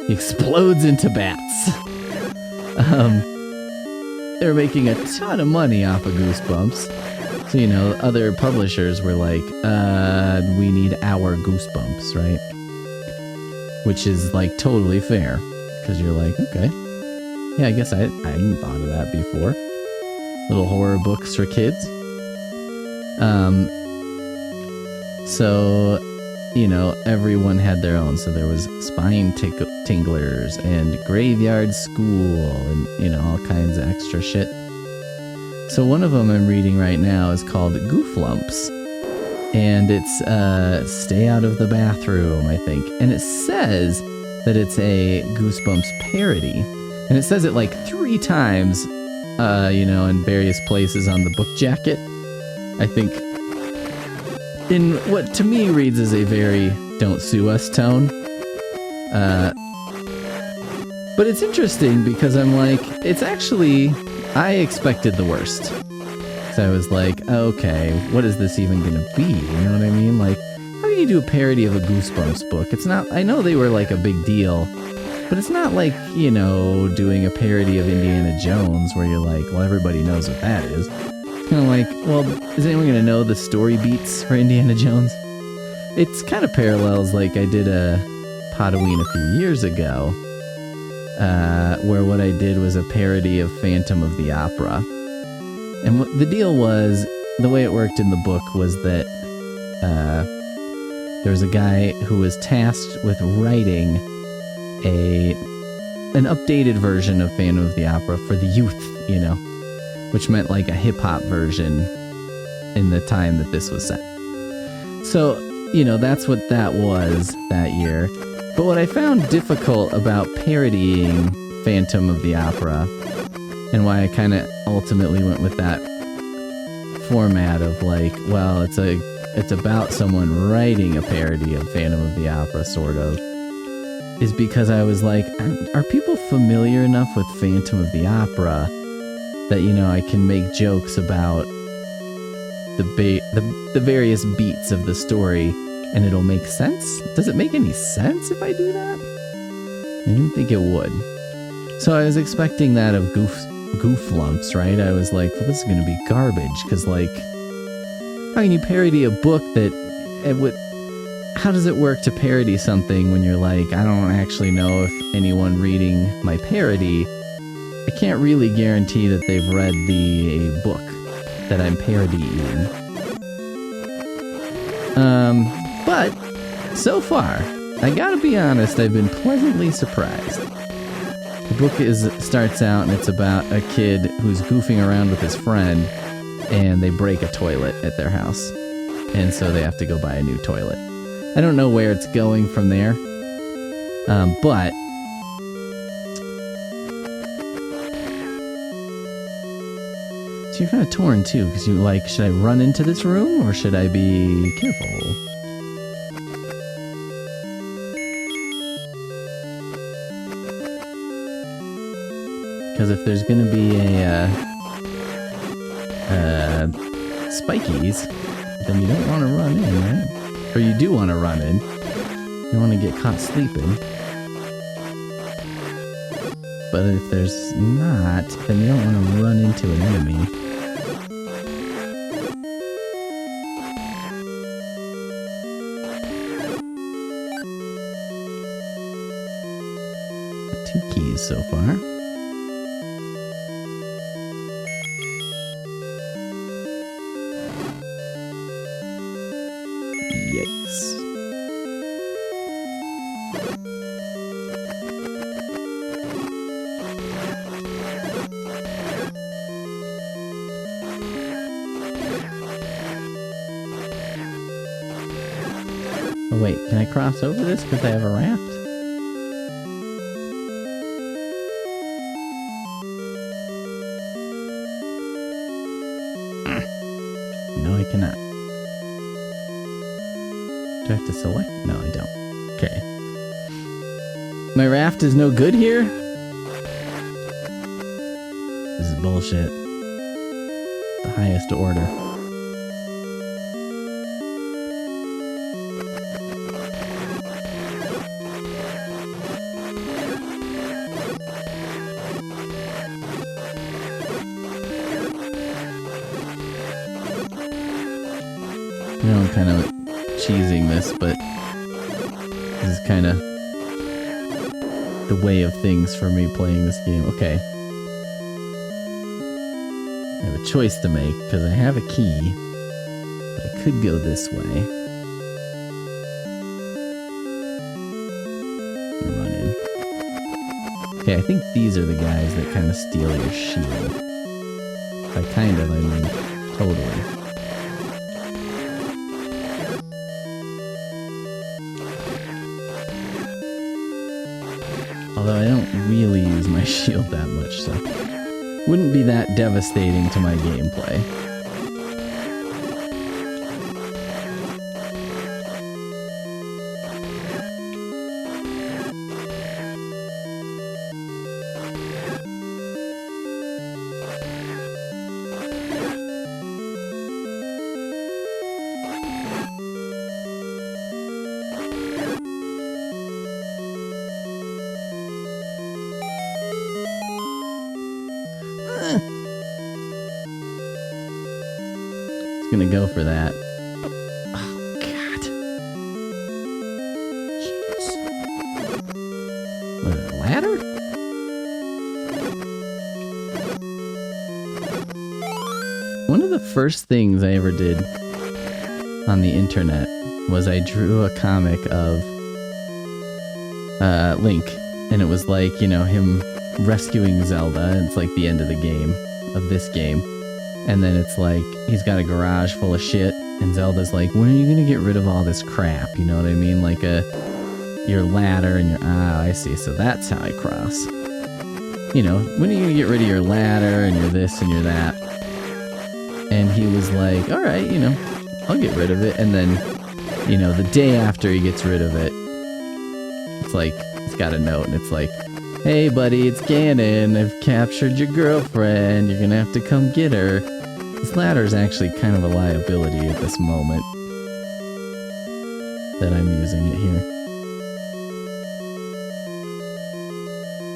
He explodes into bats. They're making a ton of money off of Goosebumps. So, you know, other publishers were like, we need our Goosebumps, right? Which is like totally fair. Because you're like, okay. Yeah, I guess I hadn't thought of that before. Little horror books for kids. So, you know, everyone had their own. So there was Spine Tinglers and Graveyard School and, you know, all kinds of extra shit. So one of them I'm reading right now is called Gooflumps. And it's Stay Out of the Bathroom, I think. And it says that it's a Goosebumps parody. And it says it like 3 times, you know, in various places on the book jacket. I think in what to me reads as a very don't sue us tone. But it's interesting because I'm like, it's actually, I expected the worst. So I was like, okay, what is this even gonna be? You know what I mean? Like, how do you do a parody of a Goosebumps book? It's not, I know they were like a big deal. But it's not like, you know, doing a parody of Indiana Jones where you're like, well, everybody knows what that is. It's kind of like, well, is anyone going to know the story beats for Indiana Jones? It's kind of parallels like I did a Potaween a few years ago, where what I did was a parody of Phantom of the Opera. And the deal was, the way it worked in the book was that there was a guy who was tasked with writing an updated version of Phantom of the Opera for the youth, you know, which meant like a hip-hop version in the time that this was set. So, you know, that's what that was that year. But what I found difficult about parodying Phantom of the Opera, and why I kind of ultimately went with that format of like, well, it's about someone writing a parody of Phantom of the Opera, sort of, is because I was like, are people familiar enough with Phantom of the Opera that, you know, I can make jokes about the various beats of the story and it'll make sense? Does it make any sense if I do that? I didn't think it would. So I was expecting that of Gooflumps, right? I was like, well, this is going to be garbage, because, like, how can you parody a book that it would... How does it work to parody something when you're like, I don't actually know if anyone reading my parody, I can't really guarantee that they've read the book that I'm parodying. But so far, I gotta be honest, I've been pleasantly surprised. The book starts out and it's about a kid who's goofing around with his friend and they break a toilet at their house. And so they have to go buy a new toilet. I don't know where it's going from there, but So you're kind of torn too, because you like, should I run into this room or should I be careful? Because if there's gonna be a spikies, then you don't want to run in, right? Or you do want to run in. You don't want to get caught sleeping. But if there's not, then you don't want to run into an enemy. Got 2 keys so far. Yikes. Oh wait, can I cross over this because I have a raft? No, I cannot. Do I have to select? No, I don't. Okay. My raft is no good here? This is bullshit. The highest order. I know I'm kind of cheesing this, but this is kind of the way of things for me playing this game. Okay. I have a choice to make, because I have a key, but I could go this way. And run in. Okay, I think these are the guys that kind of steal your shield. By kind of, I mean totally. Although I don't really use my shield that much, so wouldn't be that devastating to my gameplay. Gonna go for that. Oh, God. Jeez. What, a ladder? One of the first things I ever did on the internet was I drew a comic of Link. And it was like, you know, him rescuing Zelda. It's like the end of the game, of this game. And then it's like, he's got a garage full of shit, and Zelda's like, when are you gonna get rid of all this crap? You know what I mean? Like your ladder and your, I see, so that's how I cross. You know, when are you gonna get rid of your ladder and your this and your that? And he was like, alright, you know, I'll get rid of it. And then, you know, the day after he gets rid of it, it's like, it's got a note, and it's like, hey buddy, it's Ganon, I've captured your girlfriend, you're gonna have to come get her. This ladder is actually kind of a liability at this moment that I'm using it here.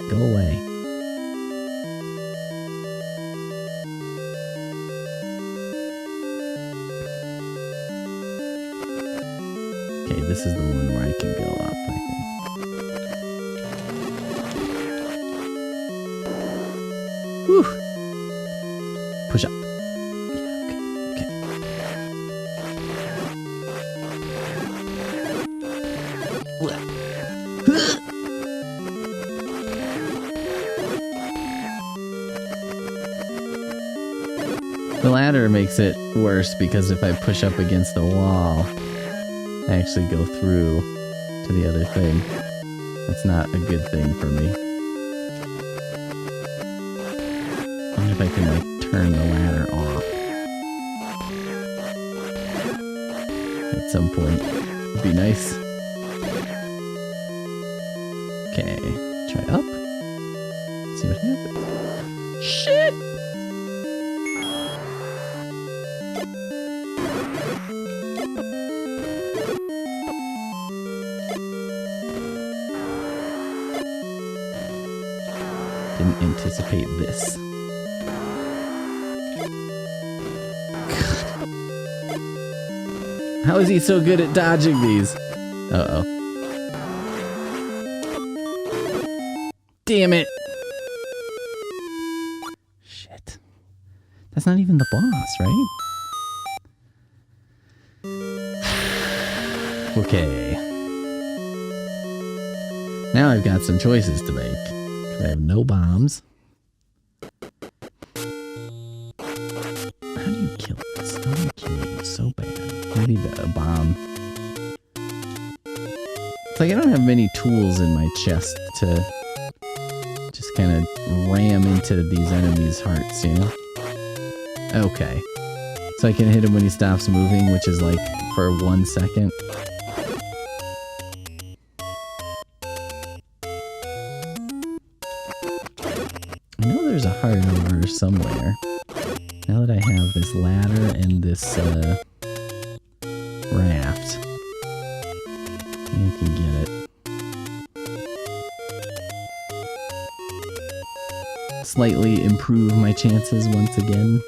Go away. Okay, this is the one where I can go up, I think. Whew. Push up. The ladder makes it worse because if I push up against the wall, I actually go through to the other thing. That's not a good thing for me. I wonder if I can, like, turn the ladder off. At some point. It'd be nice. Okay, try up. See what happens. Shit! Didn't anticipate this. God. How is he so good at dodging these? Uh-oh. Damn it! Shit. That's not even the boss, right? Okay. Now I've got some choices to make. 'Cause I have no bombs. How do you kill this? I want to kill you so bad. Maybe a bomb. It's like I don't have many tools in my chest to just kind of ram into these enemies' hearts, you know? Okay. So I can hit him when he stops moving, which is like for 1 second. I know there's a heart over somewhere. Now that I have this ladder and this raft, maybe I can get it. Slightly improve my chances once again.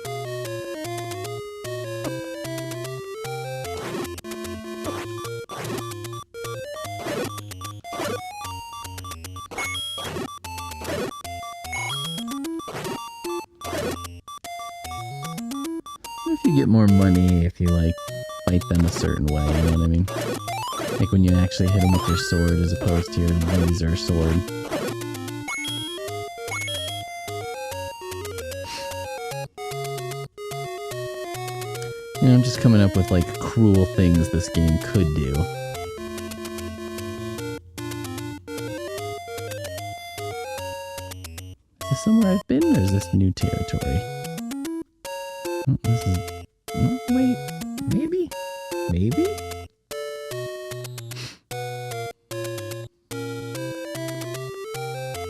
What if you get more money if you like fight them a certain way, you know what I mean? Like when you actually hit them with your sword as opposed to your laser sword. You know, I'm just coming up with like cruel things this game could do. Is this somewhere I've been, or is this new territory? Oh, this is... Oh, wait. Maybe? Maybe?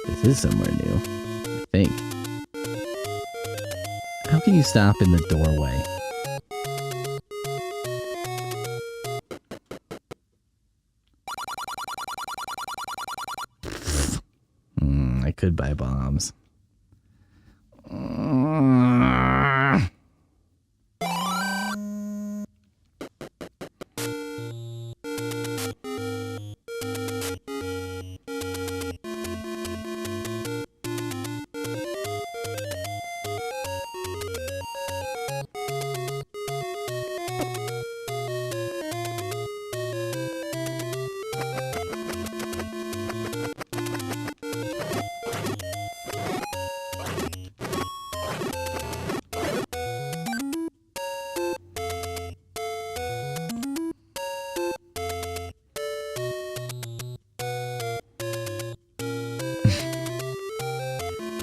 This is somewhere new. I think. How can you stop in the doorway? I could buy bombs.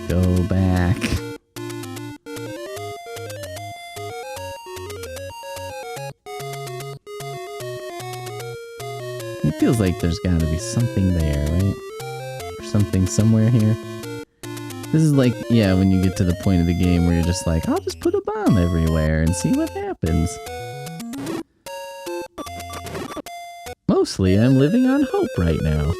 Go back. It feels like there's gotta be something there, right? Or something somewhere here. This is like, yeah, when you get to the point of the game where you're just like, I'll just put a bomb everywhere and see what happens. Mostly, I'm living on hope right now.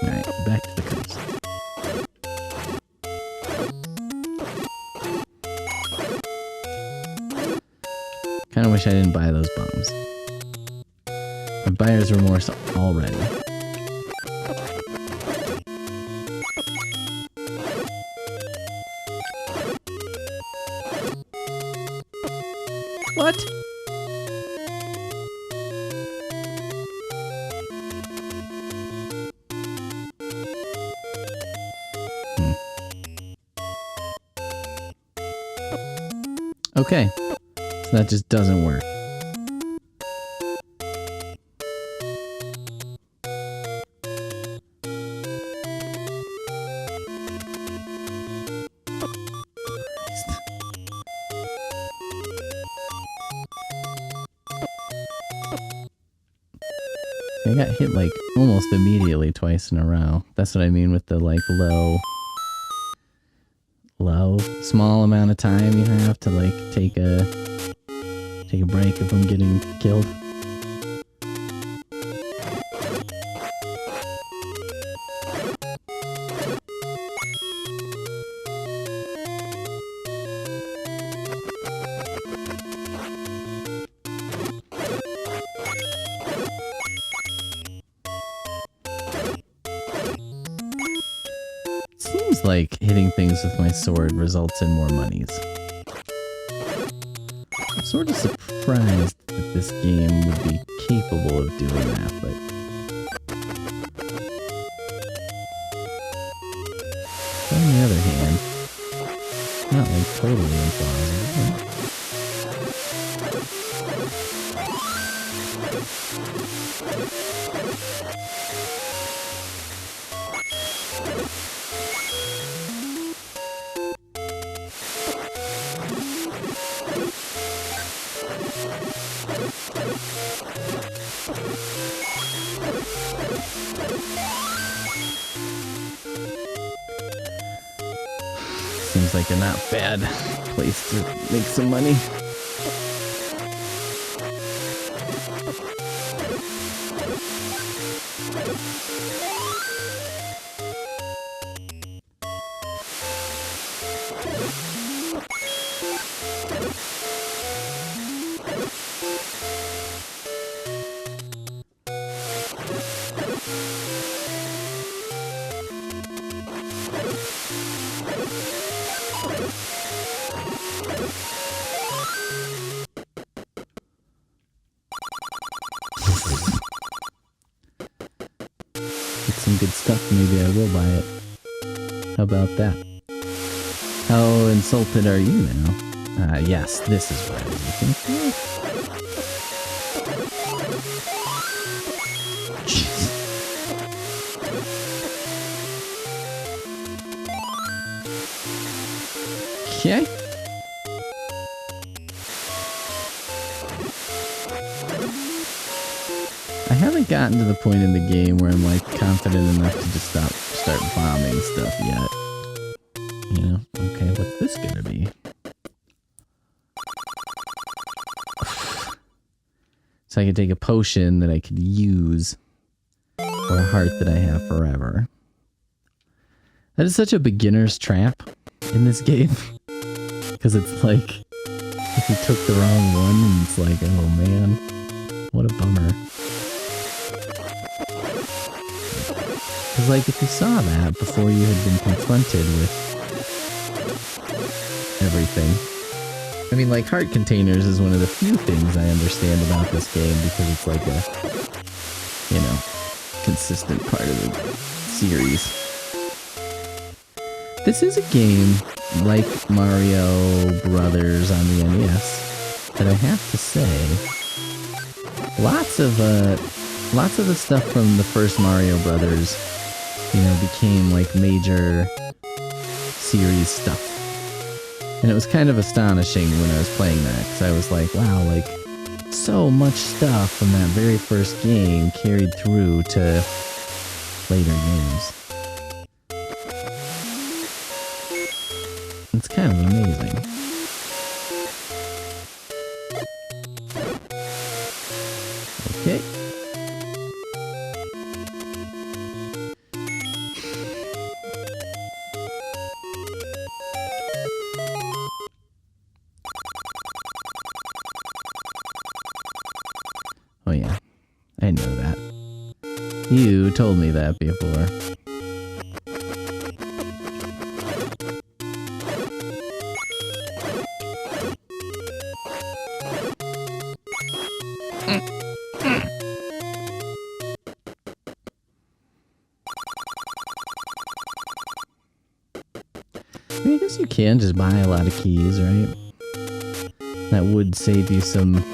Alright, back to the coast. Kinda wish I didn't buy those bombs. My buyer's remorse already. What? Okay. So that just doesn't work. I got hit like almost immediately twice in a row. That's what I mean with the like small amount of time you have to like take a break if I'm getting killed. Seems like hitting things with my sword results in more monies. I'm sort of surprised that this game would be capable of doing that, but... on the other hand, not like totally implausible. Seems like a not bad place to make some money. Some good stuff, maybe I will buy it. How about that? How insulted are you now? Yes, this is what I was looking for. Jeez. Okay. I haven't gotten to the point in the game where I'm like confident enough to just start bombing stuff yet. You know? Okay, what's this gonna be? So I can take a potion that I could use or a heart that I have forever. That is such a beginner's trap in this game. Because it's like, if you took the wrong one, and it's like, oh man, what a bummer. Because, like, if you saw that before you had been confronted with everything. I mean, like, heart containers is one of the few things I understand about this game because it's like a, you know, consistent part of the series. This is a game, like Mario Brothers on the NES, that I have to say, lots of the stuff from the first Mario Brothers, you know, became like major series stuff. And it was kind of astonishing when I was playing that, because I was like, wow, like, so much stuff from that very first game carried through to later games. It's kind of amazing. Okay. Oh yeah, I know that. You told me that before. I guess you can just buy a lot of keys, right? That would save you some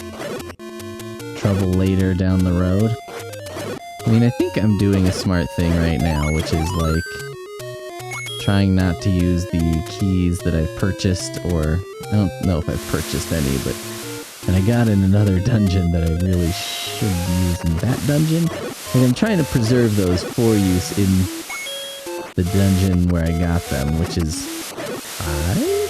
trouble later down the road. I mean, I think I'm doing a smart thing right now, which is like trying not to use the keys that I've purchased, or I don't know if I've purchased any, but and I got in another dungeon that I really should use in that dungeon. And I'm trying to preserve those for use in the dungeon where I got them, which is 5?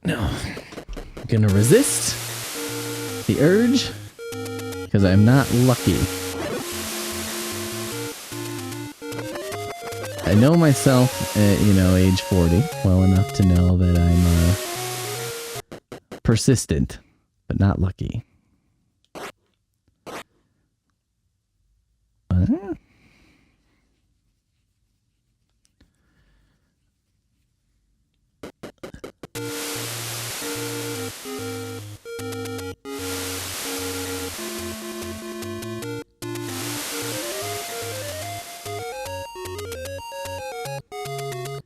No. I'm gonna resist the urge, because I'm not lucky. I know myself at, age 40, well enough to know that I'm persistent, but not lucky.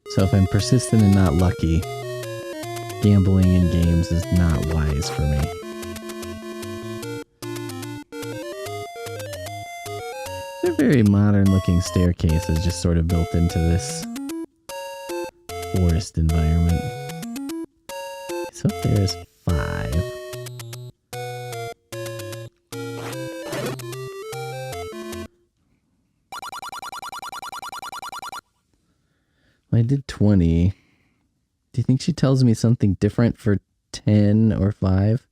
So if I'm persistent and not lucky, gambling in games is not wise for me. They're very modern looking staircases just sort of built into this forest environment. So if there's 5. I did 20. Do you think she tells me something different for 10 or 5?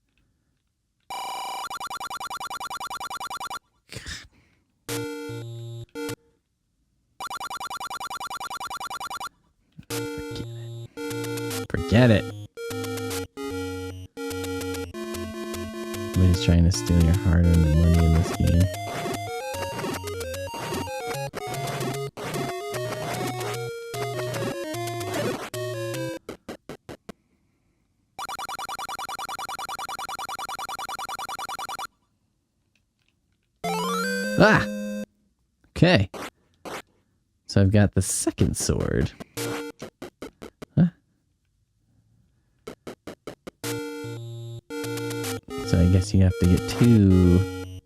Forget it. Somebody's trying to steal your hard-earned money in this game. Ah! Okay. So I've got the second sword. Huh? So I guess you have to get 2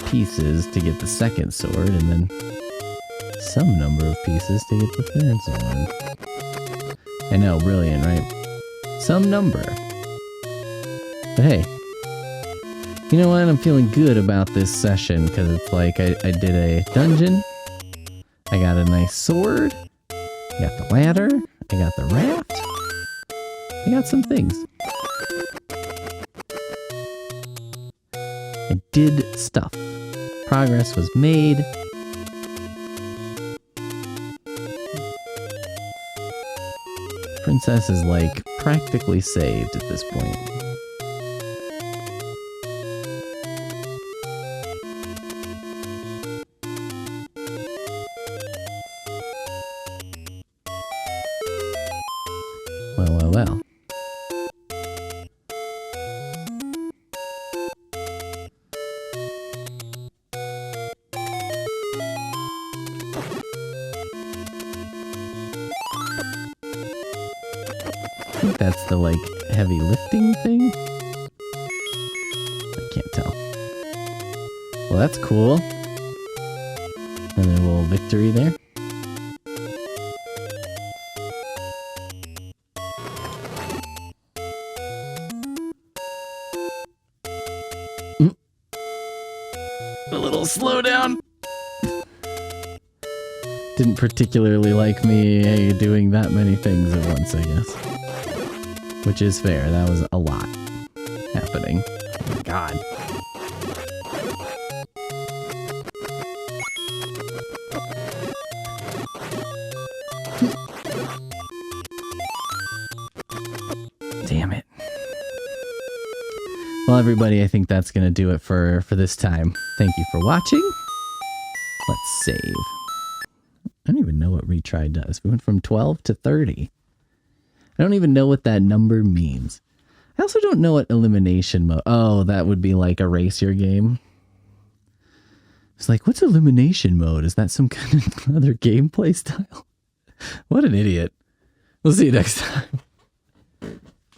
pieces to get the second sword, and then some number of pieces to get the third sword. I know, brilliant, right? Some number. But hey, you know what? I'm feeling good about this session, because it's like I did a dungeon, I got a nice sword, I got the ladder, I got the raft, I got some things. I did stuff. Progress was made. Princess is like practically saved at this point. Well. I think that's the, like, heavy lifting thing? I can't tell. Well, that's cool. Another little victory there. A little slowdown. Didn't particularly like me doing that many things at once, I guess. Which is fair. That was a lot happening. Oh my god. Damn it. Well, everybody, I think that's going to do it for this time. Thank you for watching. Let's save. I don't even know what retry does. We went from 12 to 30. I don't even know what that number means. I also don't know what elimination mode. Oh, that would be like a race your game. It's like, what's elimination mode? Is that some kind of other gameplay style? What an idiot. We'll see you next time.